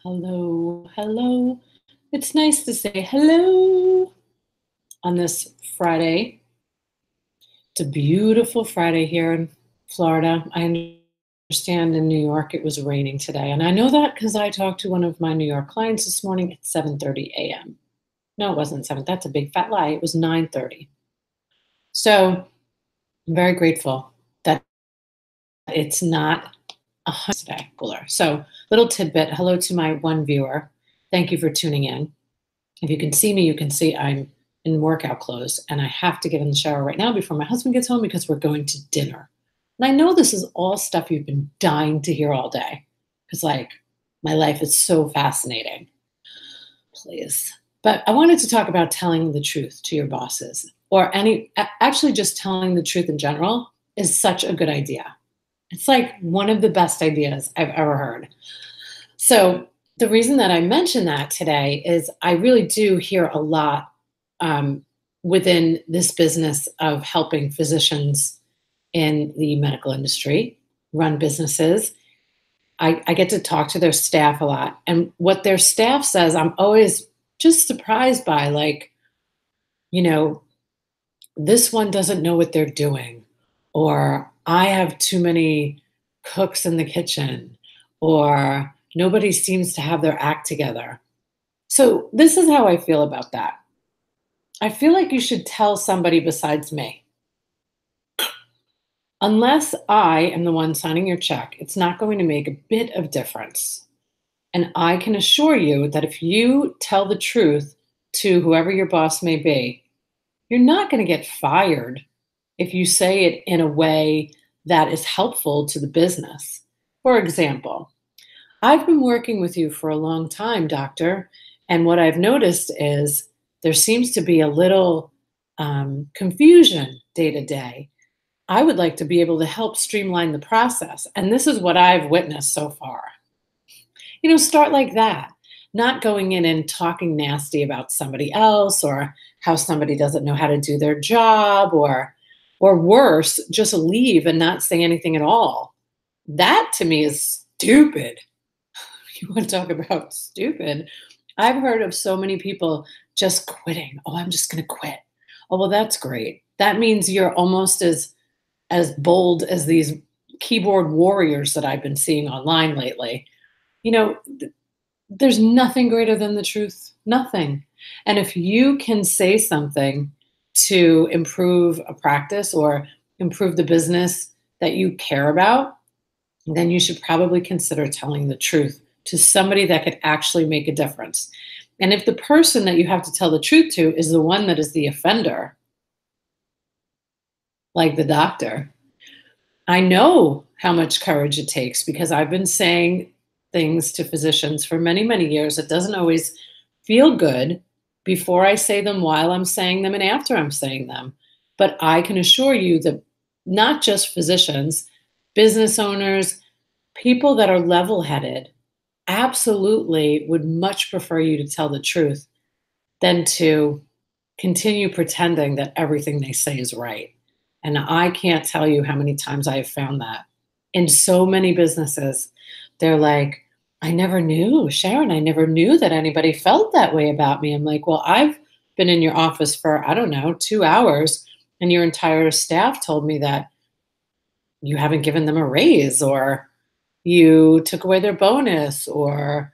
Hello, hello. It's nice to say hello on this Friday. It's a beautiful Friday here in Florida. I understand in New York it was raining today, and I know that because I talked to one of my New York clients this morning at 7:30 a.m. No, it wasn't 7. That's a big fat lie. It was 9:30. So I'm very grateful that it's not 100 today, cooler. So little tidbit. Hello to my one viewer. Thank you for tuning in. If you can see me, you can see I'm in workout clothes and I have to get in the shower right now before my husband gets home because we're going to dinner. And I know this is all stuff you've been dying to hear all day because, like, my life is so fascinating. Please. But I wanted to talk about telling the truth to your bosses or actually just telling the truth in general is such a good idea. It's like one of the best ideas I've ever heard. So the reason that I mention that today is I really do hear a lot within this business of helping physicians in the medical industry run businesses. I get to talk to their staff a lot. And what their staff says, I'm always just surprised by, like, you know, this one doesn't know what they're doing, or I have too many cooks in the kitchen, or nobody seems to have their act together. So, this is how I feel about that. I feel like you should tell somebody besides me. Unless I am the one signing your check, it's not going to make a bit of difference. And I can assure you that if you tell the truth to whoever your boss may be, you're not going to get fired if you say it in a way that is helpful to the business. For example, I've been working with you for a long time, doctor, and what I've noticed is there seems to be a little confusion day to day. I would like to be able to help streamline the process, and this is what I've witnessed so far. Start like that, not going in and talking nasty about somebody else or how somebody doesn't know how to do their job, or worse, just leave and not say anything at all. That to me is stupid. You want to talk about stupid? I've heard of so many people just quitting. Oh, I'm just going to quit. Oh, well, that's great. That means you're almost as bold as these keyboard warriors that I've been seeing online lately. You know, there's nothing greater than the truth. Nothing. And if you can say something to improve a practice or improve the business that you care about, then you should probably consider telling the truth to somebody that could actually make a difference. And if the person that you have to tell the truth to is the one that is the offender, like the doctor, I know how much courage it takes because I've been saying things to physicians for many, many years. It doesn't always feel good before I say them, while I'm saying them, and after I'm saying them. But I can assure you that not just physicians, business owners, people that are level headed absolutely would much prefer you to tell the truth than to continue pretending that everything they say is right. And I can't tell you how many times I have found that in so many businesses. They're like, I never knew, Sharon, I never knew that anybody felt that way about me. I'm like, well, I've been in your office for, I don't know, 2 hours, and your entire staff told me that you haven't given them a raise, or you took away their bonus, or,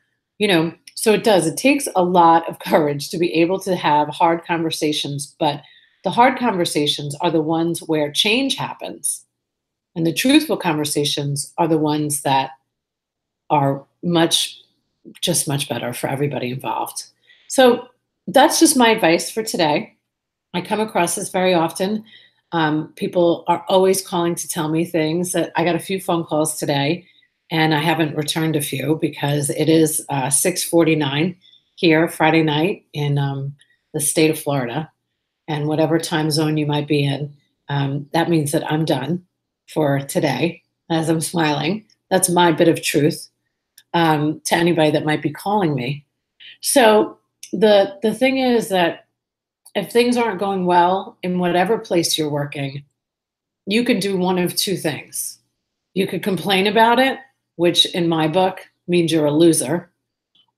so it does. It takes a lot of courage to be able to have hard conversations, but the hard conversations are the ones where change happens. And the truthful conversations are the ones that are much better for everybody involved. So that's just my advice for today. I come across this very often. People are always calling to tell me things. That I got a few phone calls today, and I haven't returned a few because it is 6:49 here Friday night in the state of Florida, and whatever time zone you might be in, that means that I'm done for today. As I'm smiling, that's my bit of truth to anybody that might be calling me. So the thing is that if things aren't going well in whatever place you're working, you could do one of two things. You could complain about it, which in my book means you're a loser,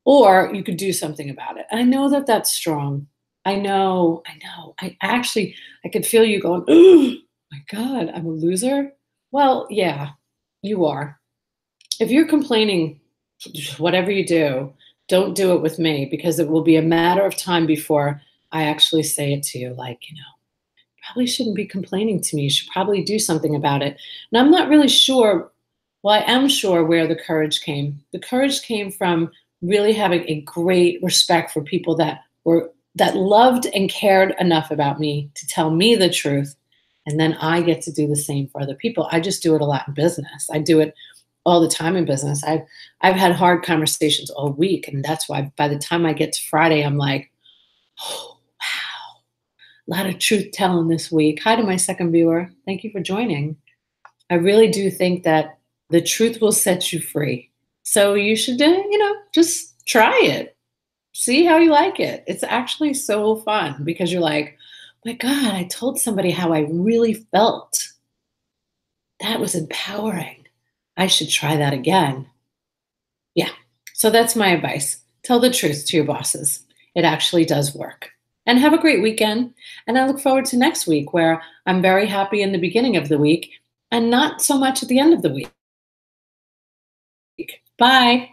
or you could do something about it. And I know that that's strong. I know. I could feel you going, oh my God, I'm a loser. Well, yeah, you are. If you're complaining, whatever you do, don't do it with me because it will be a matter of time before I actually say it to you. Like, probably shouldn't be complaining to me. You should probably do something about it. And I'm not really sure. Well, I am sure where the courage came. The courage came from really having a great respect for people that loved and cared enough about me to tell me the truth. And then I get to do the same for other people. I just do it a lot in business. I do it all the time in business. I've had hard conversations all week, and that's why by the time I get to Friday, I'm like, oh wow, a lot of truth telling this week. Hi to my second viewer. Thank you for joining. I really do think that the truth will set you free. So you should, just try it. See how you like it. It's actually so fun because you're like, my God, I told somebody how I really felt. That was empowering. I should try that again. Yeah. So that's my advice. Tell the truth to your bosses. It actually does work. And have a great weekend. And I look forward to next week where I'm very happy in the beginning of the week and not so much at the end of the week. Bye.